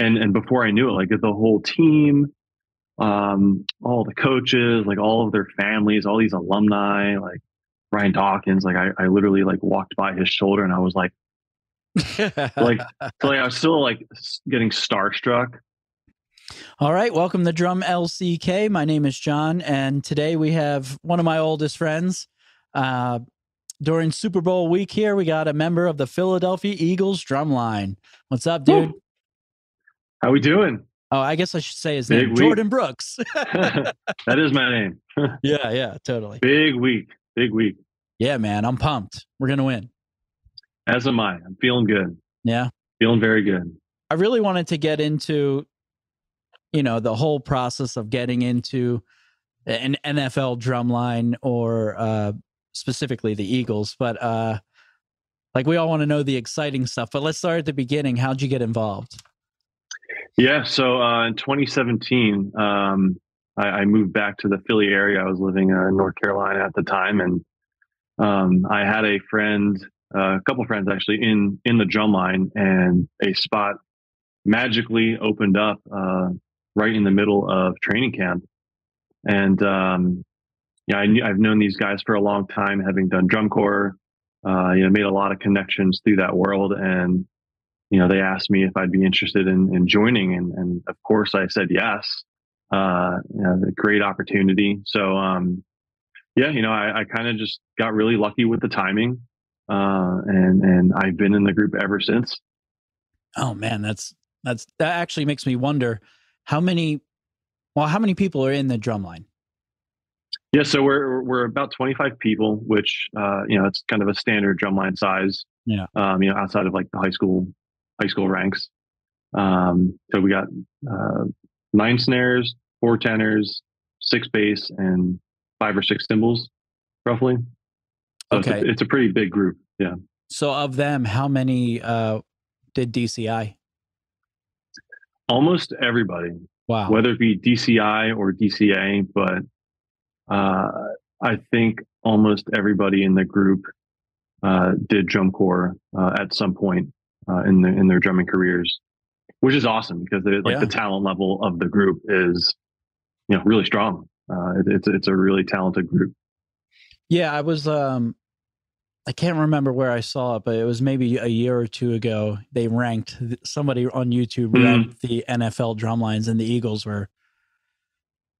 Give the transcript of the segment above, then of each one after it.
and before I knew it, like the whole team, all the coaches, like all of their families, all these alumni, like Ryan Dawkins, like I literally like walked by his shoulder and I was like, so like I was still like getting starstruck. All right, welcome to Drum LCK. My name is John, and today we have one of my oldest friends. During Super Bowl week here, we got a member of the Philadelphia Eagles Drumline. What's up, dude? Woo! How we doing? Oh, I guess I should say his Big name, week. Jordan Brooks. That is my name. Yeah, totally. Big week. Big week. Yeah, man, I'm pumped. We're going to win. As am I. I'm feeling good. Yeah. Feeling very good. I really wanted to get into, the whole process of getting into an NFL Drumline or specifically the Eagles. But like we all want to know the exciting stuff. But let's start at the beginning. How'd you get involved? Yeah. So in 2017, I moved back to the Philly area. I was living in North Carolina at the time. And I had a friend, a couple friends actually in the drumline, and a spot magically opened up right in the middle of training camp. And yeah, I've known these guys for a long time, having done drum corps. Made a lot of connections through that world, and they asked me if I'd be interested in joining, and of course I said yes. A great opportunity. So yeah, I kind of just got really lucky with the timing, and I've been in the group ever since. Oh man, that actually makes me wonder how many people are in the drumline? Yeah, so we're about 25 people, which it's kind of a standard drumline size. Yeah. Outside of like the high school ranks. So we got 9 snares, 4 tenors, 6 bass, and 5 or 6 cymbals, roughly. So okay, it's a pretty big group. Yeah. So of them, how many did DCI? Almost everybody. Wow. Whether it be DCI or DCA, but I think almost everybody in the group did drum corps at some point in their drumming careers, which is awesome because the talent level of the group is really strong. It's a really talented group. Yeah, I was I can't remember where I saw it, but it was maybe a year or two ago. They ranked, somebody on YouTube ranked the NFL drumlines, and the Eagles were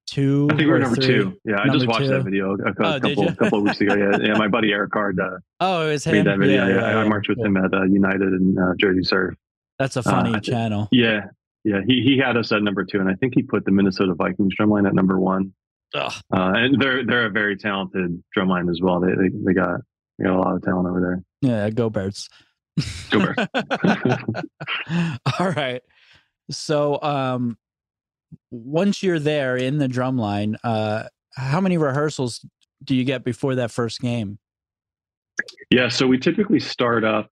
2. I think we're number 3. 2. Yeah, I just watched that video a couple of weeks ago. Yeah, my buddy Eric Card. Oh, it was him. Made that video. Yeah, I marched with him at United and Jersey Surf. That's a funny channel. Yeah. He had us at number 2, and I think he put the Minnesota Vikings drumline at number 1. And they're a very talented drumline as well. They got a lot of talent over there. Yeah, go Birds. Go Birds. All right. So once you're there in the drumline, how many rehearsals do you get before that first game? Yeah, so we typically start up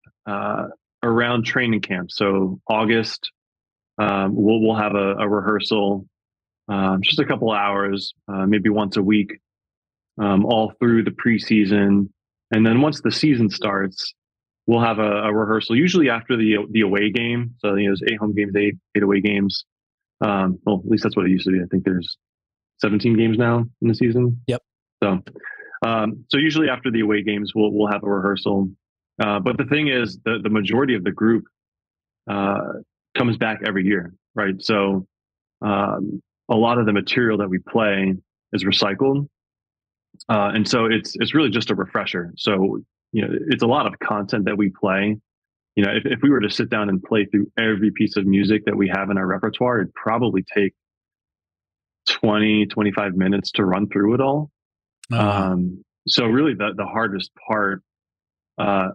around training camp. So August, we'll have a rehearsal, just a couple hours, maybe once a week, all through the preseason. And then once the season starts, we'll have a rehearsal, usually after the away game. So there's 8 home games, 8 away games. Well, at least that's what it used to be. I think there's 17 games now in the season. Yep. So usually after the away games, we'll have a rehearsal. But the thing is, the majority of the group comes back every year, right? So a lot of the material that we play is recycled, and so it's really just a refresher. So it's a lot of content that we play. If we were to sit down and play through every piece of music that we have in our repertoire, it'd probably take 20-25 minutes to run through it all. So really the hardest part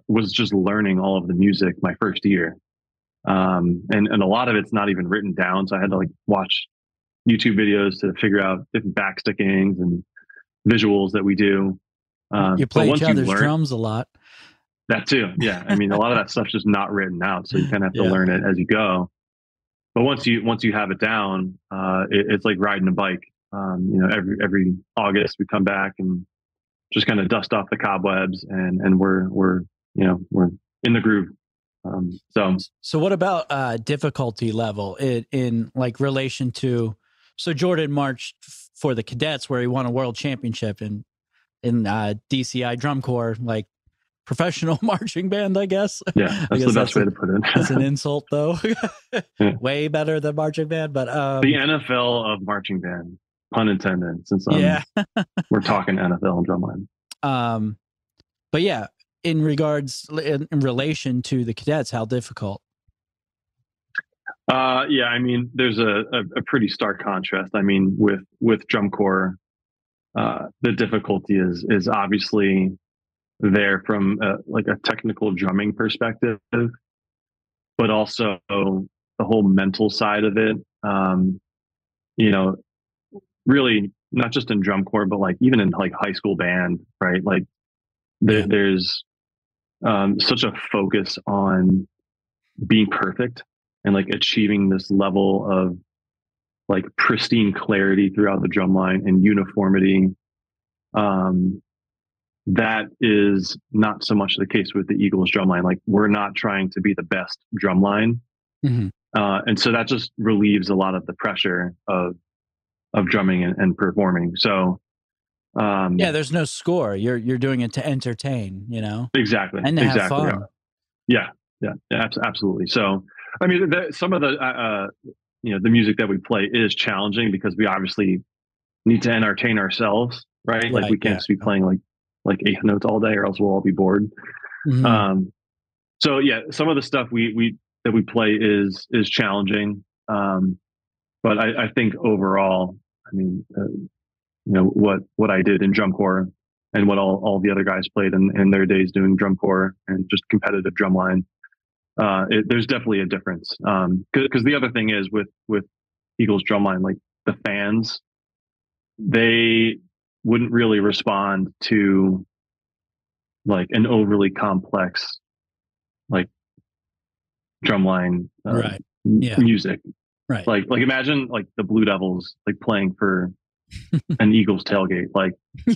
was just learning all of the music my first year. And a lot of it's not even written down. So I had to watch YouTube videos to figure out different backstickings and visuals that we do. You play each other's drums a lot. That too. Yeah. I mean, a lot of that stuff's just not written out. So you kind of have to learn it as you go. But once you have it down, it's like riding a bike. Every August we come back and just kind of dust off the cobwebs, and we're in the groove. So what about difficulty level in like relation to? So Jordan marched for the cadets where he won a world championship in DCI drum corps, like professional marching band, I guess. Yeah, I that's the guess best way to put it. that's an insult though. Yeah. Way better than marching band, but The NFL of marching band, pun intended, since yeah. we're talking NFL and drumline. But yeah, in regards in relation to the cadets, how difficult? Yeah, I mean, there's a pretty stark contrast. I mean, with drum corps, the difficulty is obviously there from like a technical drumming perspective, but also the whole mental side of it. You know, really not just in drum corps, but like even in like high school band, right? Like Yeah. there's such a focus on being perfect and like achieving this level of like pristine clarity throughout the drum line and uniformity. Um, that is not so much the case with the Eagles drum line. Like we're not trying to be the best drum line. Mm-hmm. And so that just relieves a lot of the pressure of drumming and performing. So Yeah, there's no score. You're doing it to entertain, you know, exactly, and to have exactly. fun. Yeah, absolutely. So I mean, some of the the music that we play is challenging because we obviously need to entertain ourselves, right? Like we can't just be playing like eighth notes all day, or else we'll all be bored. Mm-hmm. So yeah, some of the stuff we that we play is challenging, but I think overall, I mean, what I did in drum corps and what all the other guys played in their days doing drum corps and just competitive drumline. There's definitely a difference. Because the other thing is with Eagles drumline, like the fans, they wouldn't really respond to like an overly complex like drumline Right. Yeah. music. Right. Like imagine like the Blue Devils like playing for an Eagles tailgate. Like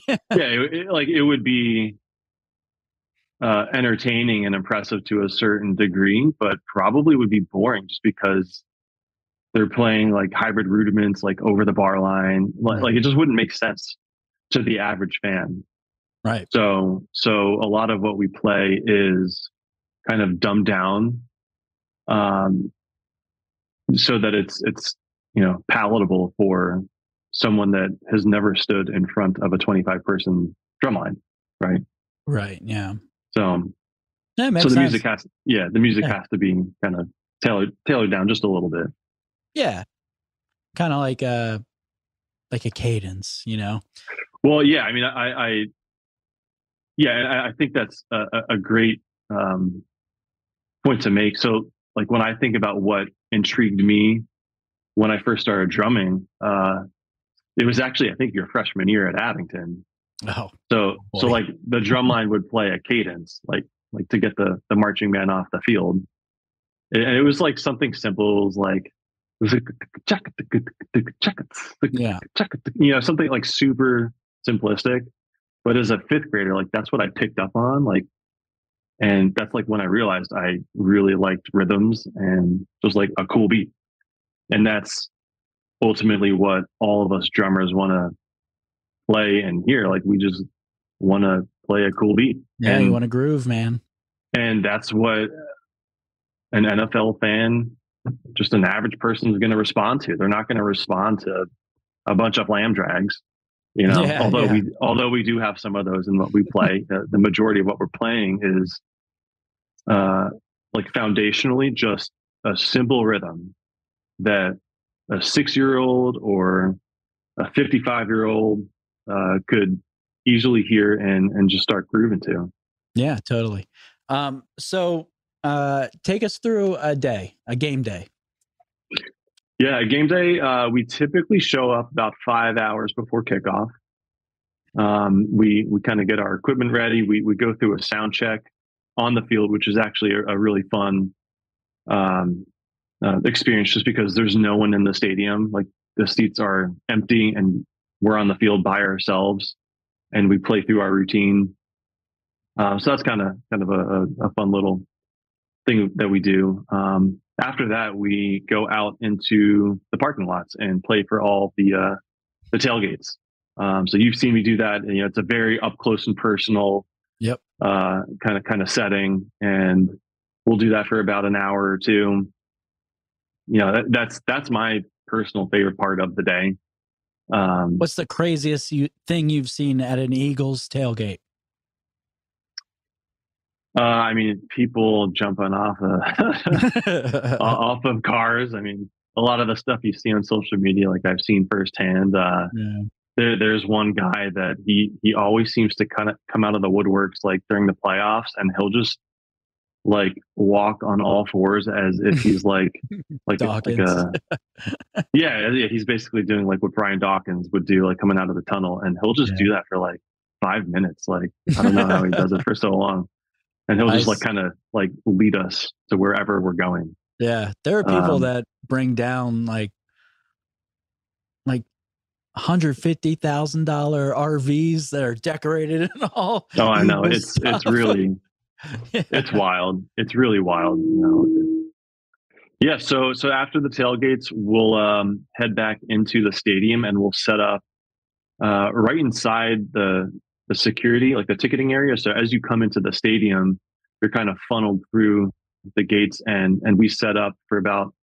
Yeah. it would be entertaining and impressive to a certain degree, but probably would be boring just because they're playing like hybrid rudiments like over the bar line. Like it just wouldn't make sense to the average fan. Right. So a lot of what we play is kind of dumbed down, so that it's palatable for someone that has never stood in front of a 25 person drumline, right? Right. Yeah. So That makes the sense. music has has to be kind of tailored down just a little bit. Yeah. Kind of like a cadence, you know? Well, yeah, I mean, I think that's a great point to make. So like when I think about what intrigued me when I first started drumming, it was actually, I think, your freshman year at Abington. Oh, so like the drum line would play a cadence, like to get the marching band off the field. And it was like something simple. It was like yeah, something like super simplistic. But as a fifth grader, like that's what I picked up on. Like, and that's like when I realized I really liked rhythms and just like a cool beat. And that's ultimately what all of us drummers want to play and hear. Like we just want to play a cool beat. Yeah, you want to groove, man. And that's what an NFL fan, just an average person, is going to respond to. They're not going to respond to a bunch of lamb drags, Yeah, although we do have some of those in what we play. The majority of what we're playing is like foundationally just a simple rhythm that a 6-year-old or a 55-year-old could easily hear and just start grooving to. Yeah, totally. So take us through a game day. Yeah, game day, we typically show up about 5 hours before kickoff. We kind of get our equipment ready. We go through a sound check on the field, which is actually a really fun experience just because there's no one in the stadium. Like the seats are empty and we're on the field by ourselves and we play through our routine. So that's kind of a fun little thing that we do. After that, we go out into the parking lots and play for all the tailgates. So you've seen me do that. And, it's a very up close and personal Yep. kind of setting, and we'll do that for about an hour or two. That's my personal favorite part of the day. What's the craziest thing you've seen at an Eagles tailgate? I mean, people jumping off off of cars. I mean, a lot of the stuff you see on social media, like I've seen firsthand. Yeah. There's one guy that he always seems to kind of come out of the woodworks like during the playoffs, and he'll just like walk on all fours as if he's like Dawkins. yeah, he's basically doing like what Brian Dawkins would do, like coming out of the tunnel, and he'll just do that for like 5 minutes. Like I don't know how he does it for so long, and he'll just like kind of like lead us to wherever we're going. Yeah, there are people that bring down like $150,000 RVs that are decorated and all. Oh, I know. It's really it's wild. It's really wild. Yeah. So after the tailgates, we'll head back into the stadium, and we'll set up right inside the security, like the ticketing area. So as you come into the stadium, you're kind of funneled through the gates, and we set up for about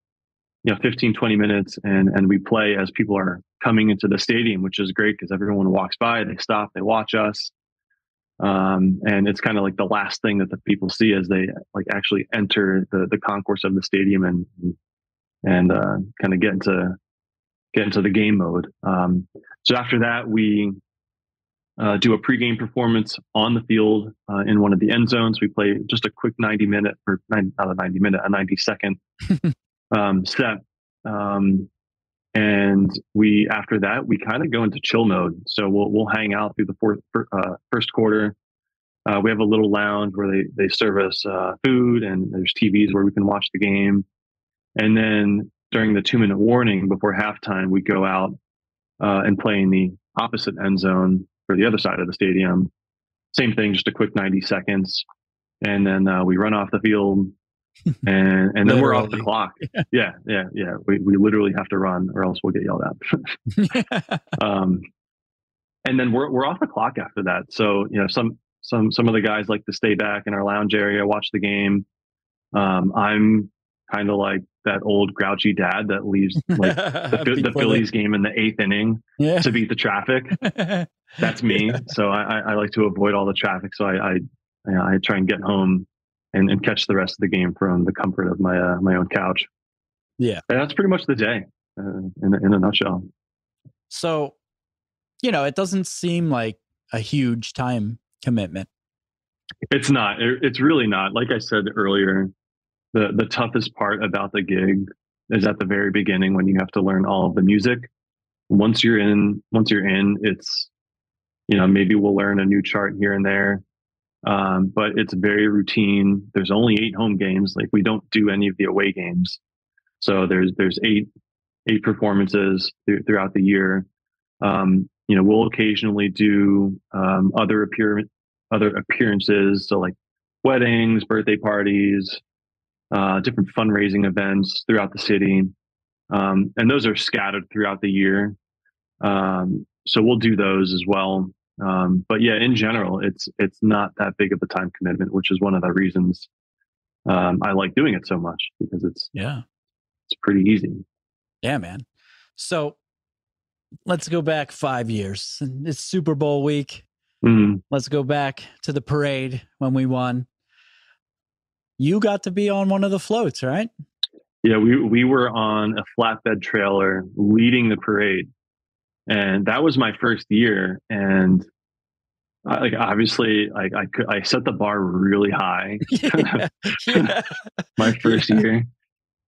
15, 20 minutes, and we play as people are coming into the stadium, which is great because everyone walks by, they stop, they watch us. And it's kind of like the last thing that the people see as they like actually enter the concourse of the stadium and kind of get into the game mode. So after that, we do a pregame performance on the field in one of the end zones. We play just a quick 90-minute, or not a 90-minute, a 90-second set. And after that, we kind of go into chill mode. So we'll hang out through the first quarter. We have a little lounge where they serve us food, and there's TVs where we can watch the game. And then during the 2-minute warning before halftime, we go out and play in the opposite end zone for the other side of the stadium. Same thing, just a quick 90 seconds. And then we run off the field, and then we're off the clock. Yeah. We literally have to run, or else we'll get yelled at. And then we're off the clock after that. So some of the guys like to stay back in our lounge area, watch the game. I'm kind of like that old grouchy dad that leaves like the Phillies game in the 8th inning to beat the traffic. That's me. So I like to avoid all the traffic. So I try and get home and catch the rest of the game from the comfort of my own couch. Yeah, and that's pretty much the day in a nutshell. So, it doesn't seem like a huge time commitment. It's not. It's really not. Like I said earlier, the toughest part about the gig is at the very beginning when you have to learn all of the music. Once you're in, it's maybe we'll learn a new chart here and there. But it's very routine. There's only 8 home games. Like we don't do any of the away games. So there's eight performances throughout the year. We'll occasionally do other appearances. So like weddings, birthday parties, different fundraising events throughout the city. And those are scattered throughout the year. So we'll do those as well. But yeah, in general, it's not that big of a time commitment, which is one of the reasons I like doing it so much, because it's pretty easy. Yeah, man. So let's go back 5 years. It's Super Bowl week. Mm-hmm. Let's go back to the parade when we won. You got to be on one of the floats, right? Yeah, we were on a flatbed trailer leading the parade. And that was my first year, and obviously, I set the bar really high. My first year,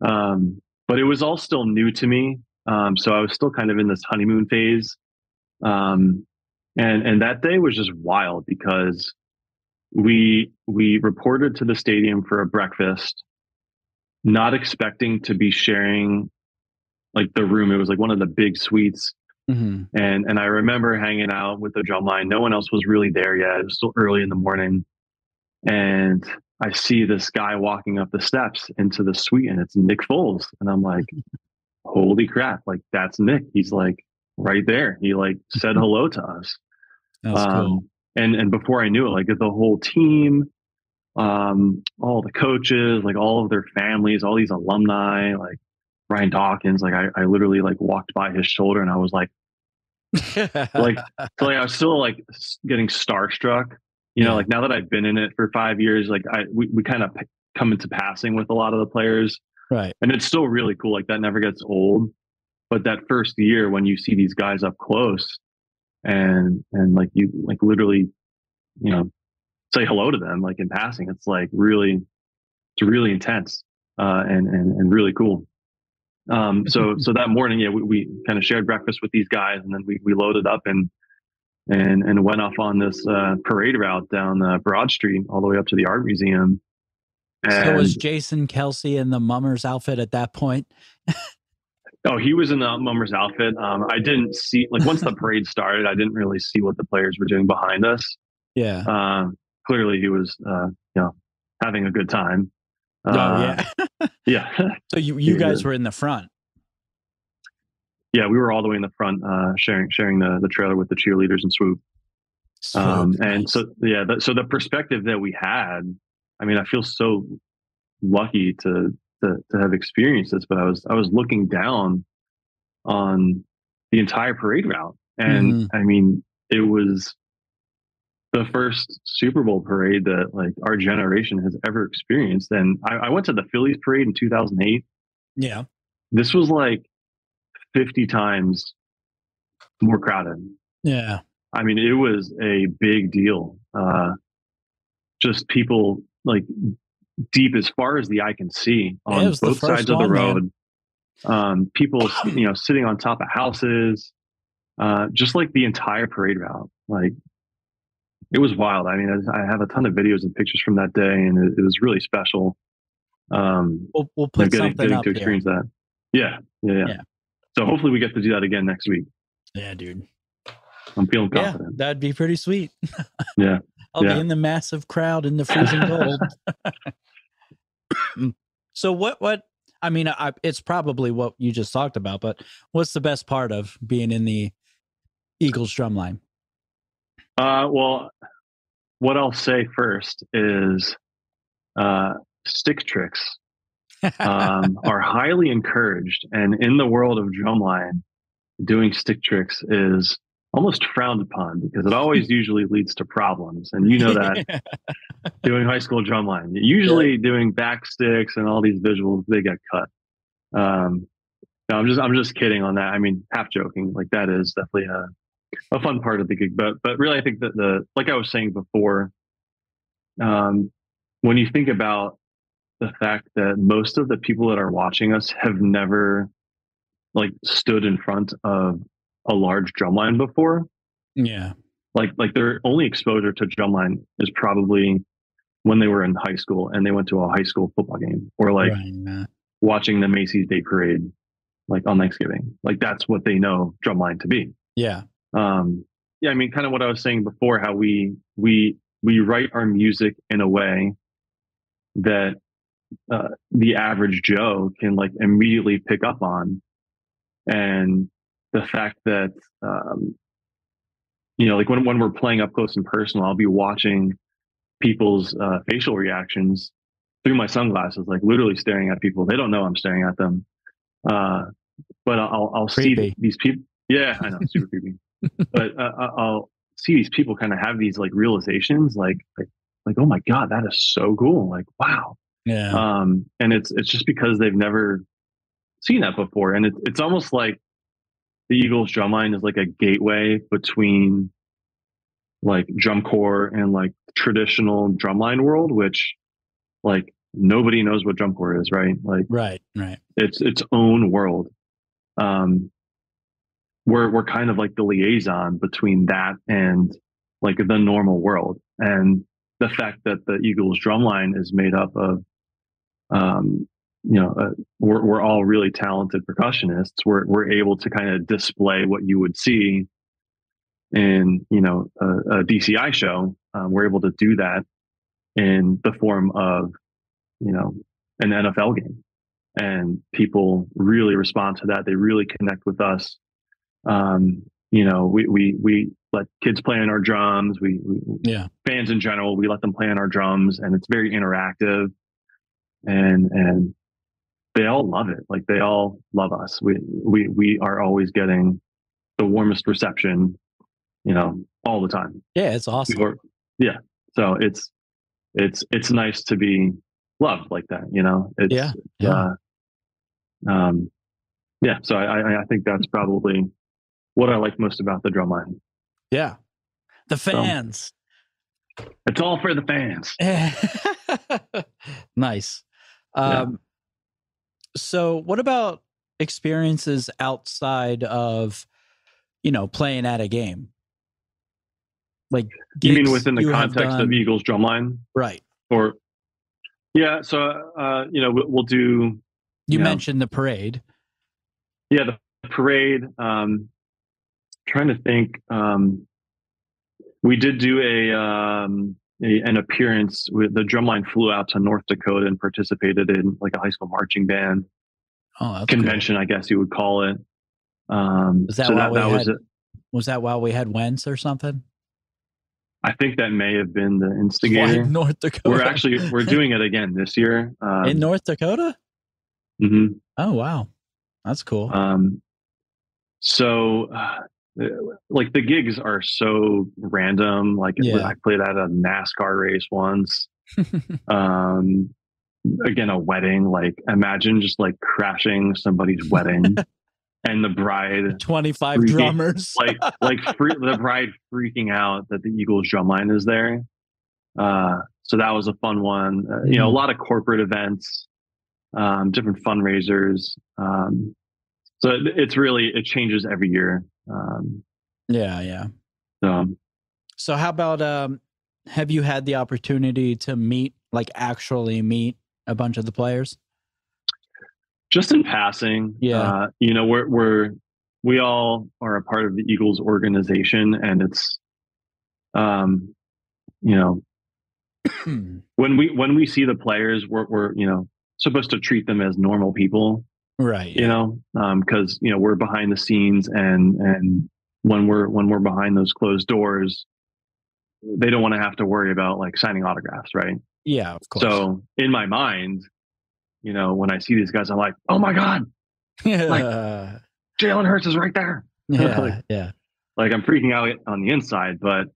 but it was all still new to me. So I was still kind of in this honeymoon phase, and that day was just wild because we reported to the stadium for a breakfast, not expecting to be sharing like the room. It was like one of the big suites. Mm-hmm. And I remember hanging out with the Drumline. No one else was really there yet. It was still early in the morning. And I see this guy walking up the steps into the suite, and it's Nick Foles, and I'm like, holy crap, like that's Nick. He's like right there. He like said hello to us. That's cool. And before I knew it, like the whole team, all the coaches, like all of their families, all these alumni, like Ryan Dawkins, like I literally like walked by his shoulder, and I was like, so like I was still like getting starstruck, you know, Yeah. like now that I've been in it for 5 years, like we kind of come into passing with a lot of the players, Right. and it's still really cool. Like that never gets old. But that first year when you see these guys up close and like you like literally, you know, say hello to them like in passing, it's like really, it's really intense, and really cool. So that morning, yeah, we kind of shared breakfast with these guys, and then we loaded up and went off on this parade route down Broad Street all the way up to the art museum. So was And Jason Kelsey in the mummer's outfit at that point? oh, he was in the mummer's outfit. I didn't see like once the parade started, I didn't really see what the players were doing behind us. Yeah. Clearly, he was you know, having a good time. Oh Uh, yeah. yeah, So you guys were in the front. yeah, we were all the way in the front, sharing the trailer with the cheerleaders and swoop. Swoop. And Nice. so yeah, so the perspective that we had, I mean, I feel so lucky to have experienced this, but I was looking down on the entire parade route, and Hmm. I mean, it was the first Super Bowl parade that like our generation has ever experienced. And I went to the Phillies parade in 2008. Yeah. This was like 50 times more crowded. Yeah. I mean, it was a big deal. Just people like deep as far as the eye can see Yeah, it on was the both first sides of the one, man. road. People, you know, sitting on top of houses, just like the entire parade route. Like it was wild. I mean, I have a ton of videos and pictures from that day, and it was really special. We'll You know, put something getting to up here. experience that. Yeah, yeah, yeah. Yeah. So hopefully we get to do that again next week. Yeah, dude. I'm feeling Yeah, confident. that'd be pretty sweet. Yeah, I'll be yeah. in the massive crowd in the freezing cold. So what I mean, it's probably what you just talked about, but what's the best part of being in the Eagles drumline? Well, what I'll say first is uh, stick tricks are highly encouraged, and in the world of drumline, doing stick tricks is almost frowned upon because it always usually leads to problems. And you know that doing high school drumline, Yep. usually doing back sticks and all these visuals, they get cut. Um, no, I'm just kidding on that. I mean, half joking. Like that is definitely a fun part of the gig, but really, I think that like I was saying before, um, when you think about the fact that most of the people that are watching us have never like stood in front of a large drumline before, Yeah. like their only exposure to drumline is probably when they were in high school and they went to a high school football game or like Right. watching the Macy's Day Parade like on Thanksgiving. Like that's what they know drumline to be. Yeah. Um, yeah, I mean, kind of what I was saying before, how we write our music in a way that the average Joe can like immediately pick up on, and the fact that you know, like when we're playing up close and personal, I'll be watching people's facial reactions through my sunglasses, like literally staring at people. They don't know I'm staring at them, uh, but I'll see Creepy. these people. Yeah, I know, super creepy. But I'll see these people kind of have these like realizations, like oh my god, that is so cool. Like wow, Yeah. and it's just because they've never seen that before, and it's almost like the Eagles drumline is like a gateway between like drum corps and like traditional drumline world, which like nobody knows what drum corps is, right? Like Right. Right. it's its own world. Um, we're kind of like the liaison between that and like the normal world, and the fact that the Eagles drumline is made up of you know, we're all really talented percussionists. We're able to kind of display what you would see in, you know, a DCI show. We're able to do that in the form of, you know, an NFL game. And people really respond to that. They really connect with us. You know, we let kids play on our drums. Yeah. Fans in general, we let them play on our drums, and it's very interactive. And they all love it. Like they all love us. We are always getting the warmest reception, you know, all the time. Yeah, it's awesome. Yeah. So it's nice to be loved like that, you know. Yeah. Yeah. Um yeah, so I think that's probably what I like most about the Drumline. Yeah. The So fans. it's all for the fans. Nice. Yeah. So what about experiences outside of, you know, playing at a game? Like You mean gigs within the you have context of done, Eagles Drumline? right? Or yeah, so you know, we'll do, You you know, mentioned the parade. yeah, the parade. Trying to think. We did do an appearance with the Drumline flew out to North Dakota and participated in like a high school marching band Oh, that's convention, cool. I guess you would call it. Was that So while we that was had? it. Was that while we had Wentz or something? I think that may have been the Why instigator. North Dakota? We're doing it again this year. In North Dakota? Mhm. Oh wow, that's cool. So like the gigs are so random. Like Yeah. I played at a NASCAR race once. Um, Again, a wedding. Like imagine just like crashing somebody's wedding and the bride 25 freaking drummers. the bride freaking out that the Eagles drumline is there. So that was a fun one. You know, a lot of corporate events, different fundraisers. So it's really, it changes every year. Yeah, yeah. So So how about have you had the opportunity to meet, like actually meet a bunch of the players? just in passing, Yeah. you know, we all are a part of the Eagles organization, and it's, you know, when we see the players, we're you know, supposed to treat them as normal people, Right. you Yeah. know, because you know we're behind the scenes, and when we're behind those closed doors, they don't want to have to worry about like signing autographs, right? Yeah, of course. So in my mind, you know, when I see these guys, I'm like, oh my god, like Yeah. Jalen Hurts is right there. like, Yeah. Yeah. like I'm freaking out on the inside, but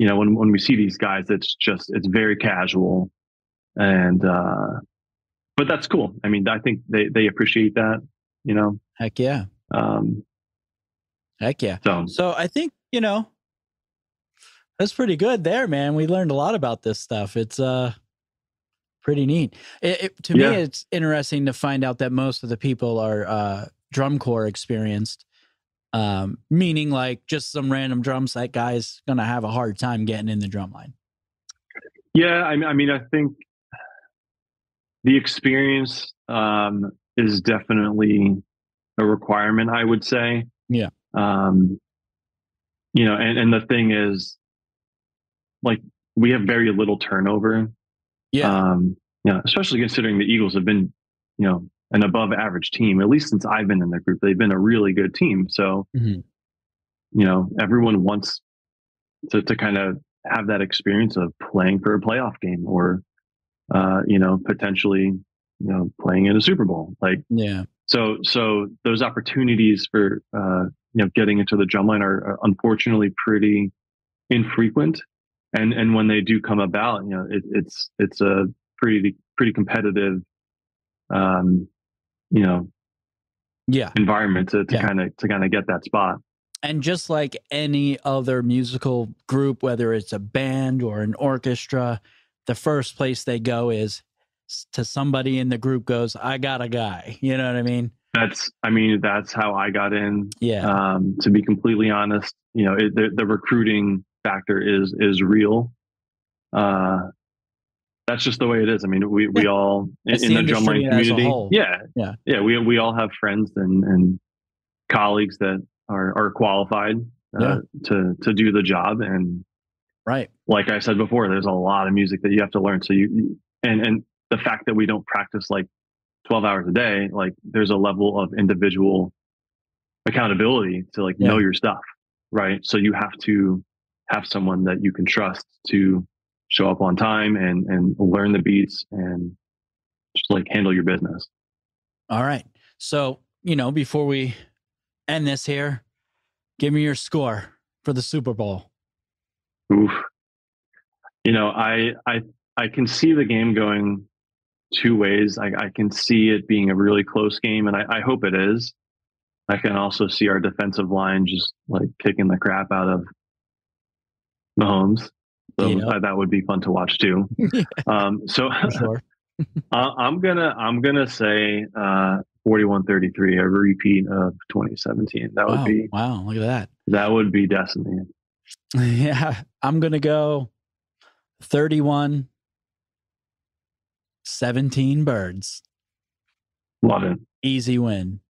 you know, when we see these guys, it's very casual, and but that's cool. I mean, I think they appreciate that, you know. Heck yeah. Um, Heck yeah. so So I think, you know, that's pretty good there, man. We learned a lot about this stuff. It's pretty neat. To me, yeah, it's interesting to find out that most of the people are drum corps experienced. Meaning like just some random drum set guy's gonna have a hard time getting in the drum line. yeah. I mean, I think the experience is definitely a requirement, I would say. Yeah. Um, you know, and the thing is, like, we have very little turnover. Yeah. You know, especially considering the Eagles have been, you know, an above average team, at least since I've been in the group. They've been a really good team. So, you know, everyone wants to kind of have that experience of playing for a playoff game, or, you know, potentially, you know, playing in a Super Bowl. Like, Yeah. so those opportunities for, you know, getting into the drumline are unfortunately pretty infrequent. And when they do come about, you know, it's a pretty competitive, you know, Yeah. environment to Yeah. kind of get that spot. And just like any other musical group, whether it's a band or an orchestra, the first place they go is to somebody in the group goes, I got a guy. You know what I mean? I mean, that's how I got in. Yeah. To be completely honest, you know, the recruiting factor is real. That's just the way it is. I mean, we Yeah. all It's in the the industry drumline as a community, whole. yeah, Yeah. yeah, we all have friends and colleagues that are qualified Yeah. to do the job, and Right. Like I said before, there's a lot of music that you have to learn. So and the fact that we don't practice like 12 hours a day, like there's a level of individual accountability to like know Yeah. your stuff, right? So you have to have someone that you can trust to show up on time and learn the beats and just like handle your business. All right. So, before we end this here, give me your score for the Super Bowl. Oof. You know, I can see the game going two ways. I can see it being a really close game, and I hope it is. I can also see our defensive line just like kicking the crap out of Mahomes. So Yeah. that would be fun to watch too. So For sure. I'm gonna say 41-33, a repeat of 2017. Wow. Look at That would be destiny. that. Yeah. I'm going to go 31-17 birds. Love it. Easy win.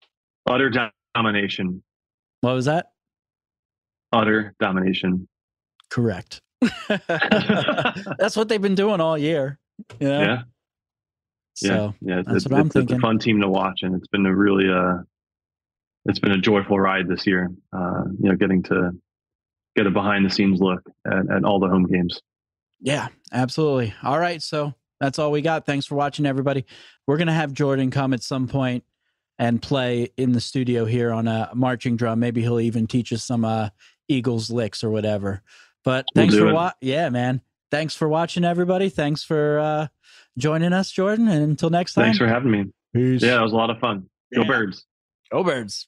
Utter domination. What was that? Utter domination. Correct. That's what they've been doing all year. Yeah. So yeah. that's what I'm thinking. It's a fun team to watch, and it's been a really it's been a joyful ride this year. Getting to get a behind the scenes look at all the home games. Yeah, absolutely. All right, so that's all we got. Thanks for watching, everybody. We're gonna have Jordan come at some point and play in the studio here on a marching drum. Maybe he'll even teach us some Eagles licks or whatever. But thanks for yeah, man. Thanks for watching, everybody. Thanks for joining us, Jordan. And until next time. Thanks for having me. Peace. Yeah, it was a lot of fun. Go Birds. Go Birds.